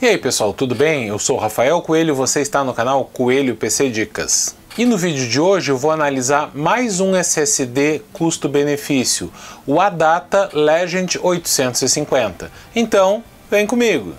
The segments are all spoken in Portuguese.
E aí pessoal, tudo bem? Eu sou o Rafael Coelho, você está no canal Coelho PC Dicas. E no vídeo de hoje eu vou analisar mais um SSD custo-benefício, o ADATA Legend 850. Então, vem comigo!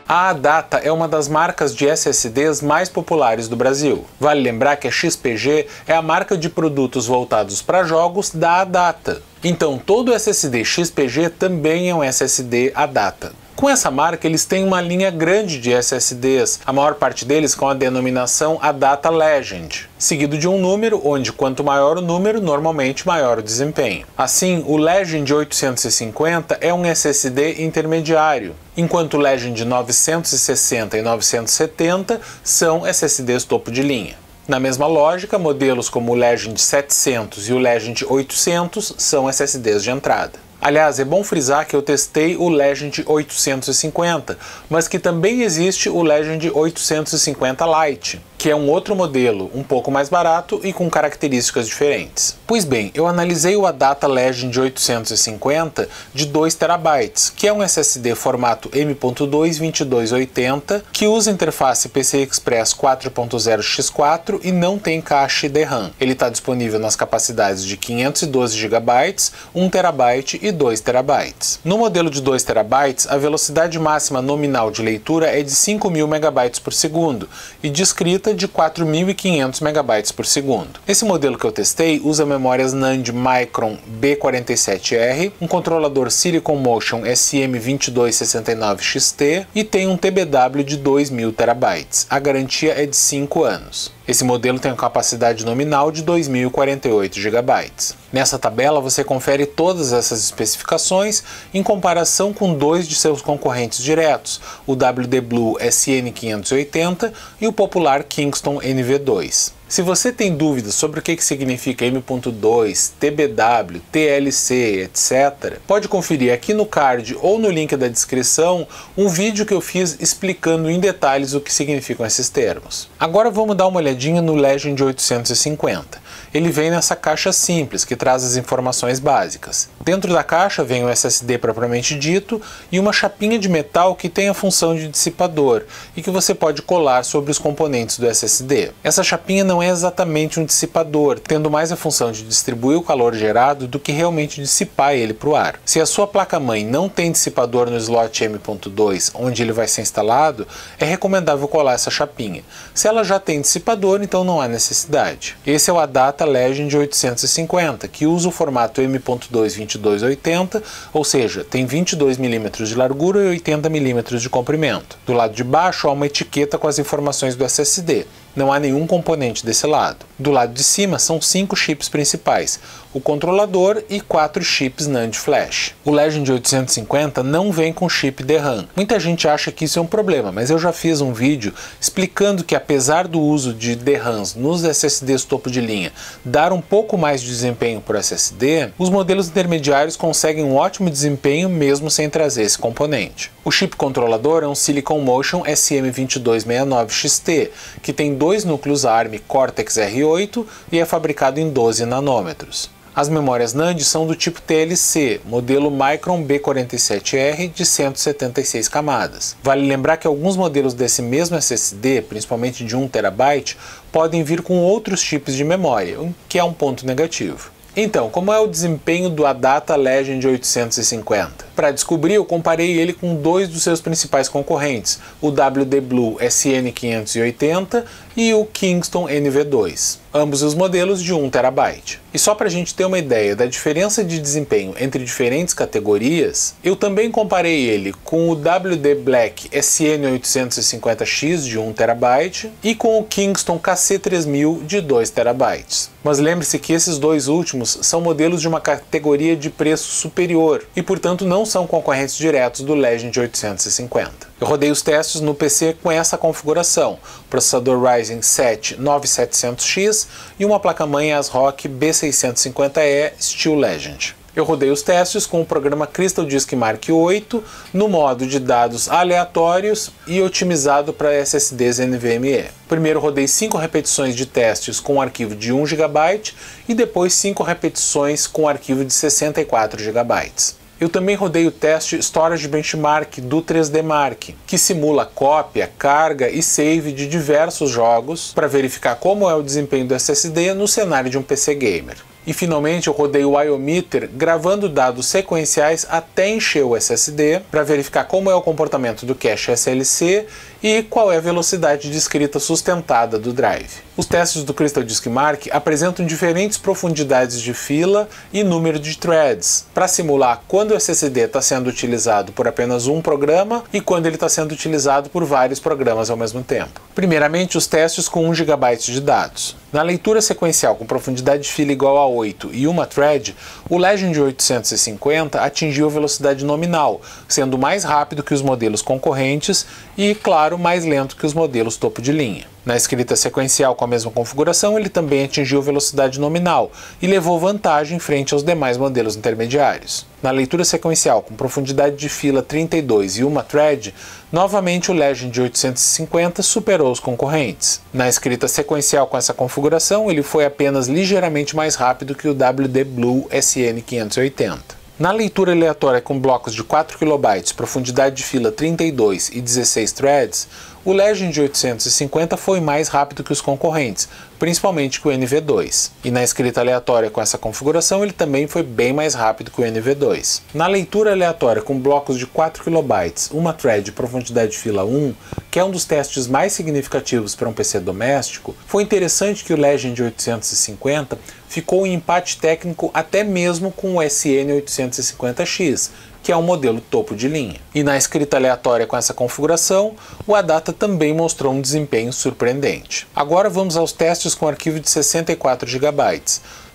A ADATA é uma das marcas de SSDs mais populares do Brasil. Vale lembrar que a XPG é a marca de produtos voltados para jogos da ADATA. Então todo SSD XPG também é um SSD ADATA. Com essa marca eles têm uma linha grande de SSDs, a maior parte deles com a denominação ADATA Legend, seguido de um número onde quanto maior o número, normalmente maior o desempenho. Assim, o Legend 850 é um SSD intermediário, enquanto o Legend 960 e 970 são SSDs topo de linha. Na mesma lógica, modelos como o Legend 700 e o Legend 800 são SSDs de entrada. Aliás, é bom frisar que eu testei o Legend 850, mas que também existe o Legend 850 Lite, que é um outro modelo, um pouco mais barato e com características diferentes. Pois bem, eu analisei o ADATA Legend 850 de 2 TB, que é um SSD formato M.2 2280, que usa interface PCI Express 4.0 x4 e não tem caixa DRAM. Ele está disponível nas capacidades de 512 GB, 1 TB e 2 TB. No modelo de 2 TB, a velocidade máxima nominal de leitura é de 5.000 MB por segundo e de escrita de 4.500 MB por segundo. Esse modelo que eu testei usa memórias NAND Micron B47R, um controlador Silicon Motion SM2269XT e tem um TBW de 2.000 TB. A garantia é de 5 anos. Esse modelo tem uma capacidade nominal de 2.048 GB. Nessa tabela você confere todas essas especificações em comparação com dois de seus concorrentes diretos, o WD Blue SN580 e o popular Kingston NV2. Se você tem dúvidas sobre o que significa M.2, TBW, TLC, etc., pode conferir aqui no card ou no link da descrição um vídeo que eu fiz explicando em detalhes o que significam esses termos. Agora vamos dar uma olhadinha no Legend 850. Ele vem nessa caixa simples, que traz as informações básicas. Dentro da caixa vem o SSD propriamente dito e uma chapinha de metal que tem a função de dissipador e que você pode colar sobre os componentes do SSD. Essa chapinha não é exatamente um dissipador, tendo mais a função de distribuir o calor gerado do que realmente dissipar ele para o ar. Se a sua placa-mãe não tem dissipador no slot M.2 onde ele vai ser instalado, é recomendável colar essa chapinha. Se ela já tem dissipador, então não há necessidade. Esse é o ADATA Legend 850, que usa o formato M.2 2280, ou seja, tem 22 mm de largura e 80 mm de comprimento. Do lado de baixo há uma etiqueta com as informações do SSD. Não há nenhum componente desse lado. Do lado de cima são 5 chips principais, o controlador e 4 chips NAND Flash. O Legend 850 não vem com chip DRAM. Muita gente acha que isso é um problema, mas eu já fiz um vídeo explicando que apesar do uso de DRAMs nos SSDs topo de linha dar um pouco mais de desempenho por SSD, os modelos intermediários conseguem um ótimo desempenho mesmo sem trazer esse componente. O chip controlador é um Silicon Motion SM2269XT, que tem 2 núcleos ARM Cortex R8 e é fabricado em 12 nanômetros. As memórias NAND são do tipo TLC, modelo Micron B47R de 176 camadas. Vale lembrar que alguns modelos desse mesmo SSD, principalmente de 1 TB, podem vir com outros chips de memória, o que é um ponto negativo. Então, como é o desempenho do ADATA Legend 850? Para descobrir, eu comparei ele com dois dos seus principais concorrentes, o WD Blue SN580 e o Kingston NV2, ambos os modelos de 1 TB. E só para a gente ter uma ideia da diferença de desempenho entre diferentes categorias, eu também comparei ele com o WD Black SN850X de 1 TB e com o Kingston KC3000 de 2 TB. Mas lembre-se que esses dois últimos são modelos de uma categoria de preço superior e, portanto, não são concorrentes diretos do Legend 850. Eu rodei os testes no PC com essa configuração, processador Ryzen 7 9700X e uma placa-mãe ASRock B650E Steel Legend. Eu rodei os testes com o programa Crystal Disk Mark 8 no modo de dados aleatórios e otimizado para SSDs NVMe. Primeiro rodei 5 repetições de testes com arquivo de 1 GB e depois 5 repetições com arquivo de 64 GB. Eu também rodei o teste Storage Benchmark do 3D Mark, que simula cópia, carga e save de diversos jogos para verificar como é o desempenho do SSD no cenário de um PC gamer. E finalmente eu rodei o Iometer gravando dados sequenciais até encher o SSD para verificar como é o comportamento do cache SLC e qual é a velocidade de escrita sustentada do drive. Os testes do Crystal Disk Mark apresentam diferentes profundidades de fila e número de threads para simular quando o SSD está sendo utilizado por apenas um programa e quando ele está sendo utilizado por vários programas ao mesmo tempo. Primeiramente, os testes com 1 GB de dados. Na leitura sequencial com profundidade de fila igual a 8 e uma thread, o Legend 850 atingiu a velocidade nominal, sendo mais rápido que os modelos concorrentes e, claro, mais lento que os modelos topo de linha. Na escrita sequencial com a mesma configuração, ele também atingiu velocidade nominal e levou vantagem frente aos demais modelos intermediários. Na leitura sequencial com profundidade de fila 32 e uma thread, novamente o Legend 850 superou os concorrentes. Na escrita sequencial com essa configuração, ele foi apenas ligeiramente mais rápido que o WD Blue SN580. Na leitura aleatória com blocos de 4 KB, profundidade de fila 32 e 16 threads, o Legend 850 foi mais rápido que os concorrentes, principalmente que o NV2. E na escrita aleatória com essa configuração, ele também foi bem mais rápido que o NV2. Na leitura aleatória com blocos de 4 KB, uma thread de profundidade de fila 1, que é um dos testes mais significativos para um PC doméstico, foi interessante que o Legend 850 ficou em empate técnico até mesmo com o SN850X, que é um modelo topo de linha. E na escrita aleatória com essa configuração, o Adata também mostrou um desempenho surpreendente. Agora vamos aos testes com arquivo de 64 GB.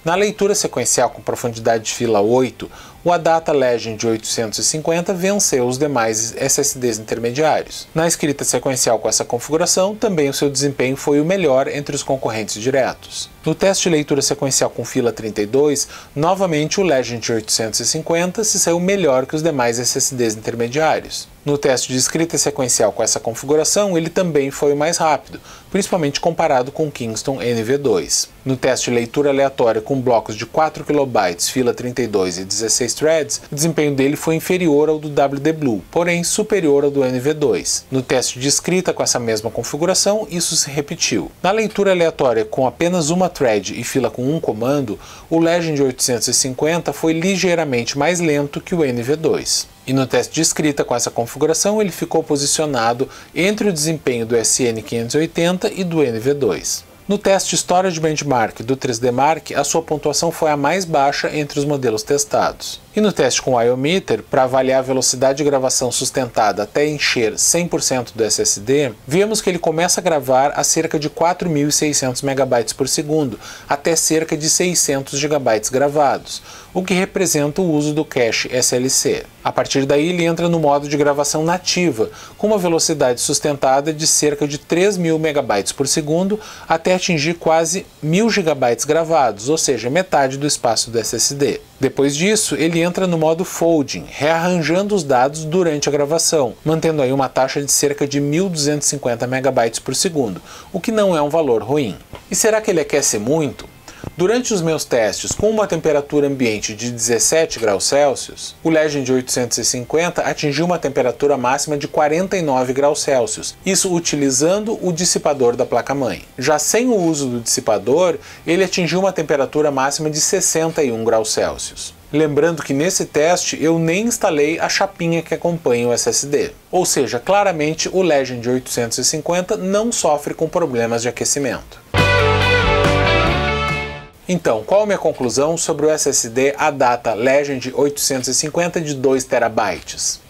Na leitura sequencial com profundidade de fila 8, o Adata Legend 850 venceu os demais SSDs intermediários. Na escrita sequencial com essa configuração, também o seu desempenho foi o melhor entre os concorrentes diretos. No teste de leitura sequencial com fila 32, novamente o Legend 850 se saiu melhor que os demais SSDs intermediários. No teste de escrita sequencial com essa configuração, ele também foi o mais rápido, principalmente comparado com o Kingston NV2. No teste de leitura aleatória com blocos de 4 KB, fila 32 e 16 threads, o desempenho dele foi inferior ao do WD Blue, porém superior ao do NV2. No teste de escrita com essa mesma configuração, isso se repetiu. Na leitura aleatória com apenas uma thread e fila com um comando, o Legend 850 foi ligeiramente mais lento que o NV2. E no teste de escrita com essa configuração, ele ficou posicionado entre o desempenho do SN580 e do NV2. No teste Storage Benchmark do 3D Mark, a sua pontuação foi a mais baixa entre os modelos testados. E no teste com o Iometer, para avaliar a velocidade de gravação sustentada até encher 100% do SSD, vemos que ele começa a gravar a cerca de 4.600 MB por segundo, até cerca de 600 GB gravados, o que representa o uso do cache SLC. A partir daí ele entra no modo de gravação nativa, com uma velocidade sustentada de cerca de 3.000 MB por segundo, até atingir quase 1.000 GB gravados, ou seja, metade do espaço do SSD. Depois disso, ele entra no modo folding, rearranjando os dados durante a gravação, mantendo aí uma taxa de cerca de 1.250 MB por segundo, o que não é um valor ruim. E será que ele aquece muito? Durante os meus testes com uma temperatura ambiente de 17 graus Celsius, o Legend 850 atingiu uma temperatura máxima de 49 graus Celsius, isso utilizando o dissipador da placa-mãe. Já sem o uso do dissipador, ele atingiu uma temperatura máxima de 61 graus Celsius. Lembrando que nesse teste eu nem instalei a chapinha que acompanha o SSD. Ou seja, claramente o Legend 850 não sofre com problemas de aquecimento. Então, qual a minha conclusão sobre o SSD Adata Legend 850 de 2 TB?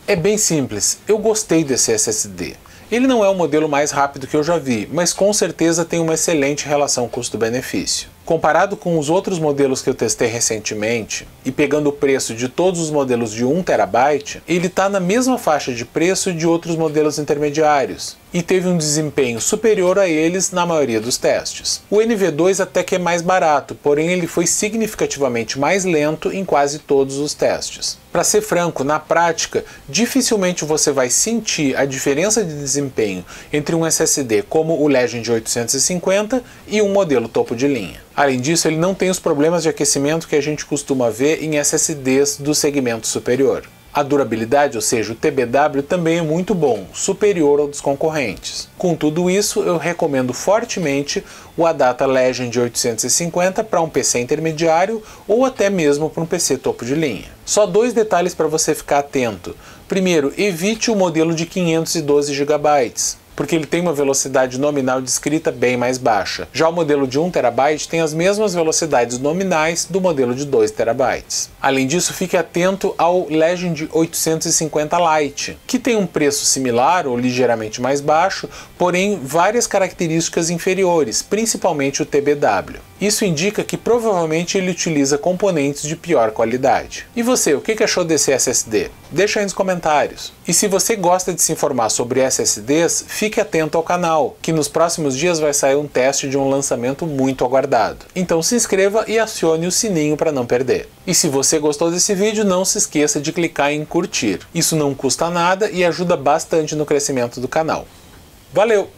É bem simples, eu gostei desse SSD. Ele não é o modelo mais rápido que eu já vi, mas com certeza tem uma excelente relação custo-benefício. Comparado com os outros modelos que eu testei recentemente, e pegando o preço de todos os modelos de 1 TB, ele está na mesma faixa de preço de outros modelos intermediários. e teve um desempenho superior a eles na maioria dos testes. O NV2 até que é mais barato, porém ele foi significativamente mais lento em quase todos os testes. Para ser franco, na prática, dificilmente você vai sentir a diferença de desempenho entre um SSD como o Legend 850 e um modelo topo de linha. Além disso, ele não tem os problemas de aquecimento que a gente costuma ver em SSDs do segmento superior. A durabilidade, ou seja, o TBW, também é muito bom, superior ao dos concorrentes. Com tudo isso, eu recomendo fortemente o Adata Legend 850 para um PC intermediário ou até mesmo para um PC topo de linha. Só dois detalhes para você ficar atento. Primeiro, evite o modelo de 512 GB. Porque ele tem uma velocidade nominal de escrita bem mais baixa. Já o modelo de 1 TB tem as mesmas velocidades nominais do modelo de 2 TB. Além disso, fique atento ao Legend 850 Lite, que tem um preço similar ou ligeiramente mais baixo, porém várias características inferiores, principalmente o TBW. Isso indica que provavelmente ele utiliza componentes de pior qualidade. E você, o que achou desse SSD? Deixa aí nos comentários. E se você gosta de se informar sobre SSDs, fique atento ao canal, que nos próximos dias vai sair um teste de um lançamento muito aguardado. Então se inscreva e acione o sininho para não perder. E se você gostou desse vídeo, não se esqueça de clicar em curtir. Isso não custa nada e ajuda bastante no crescimento do canal. Valeu!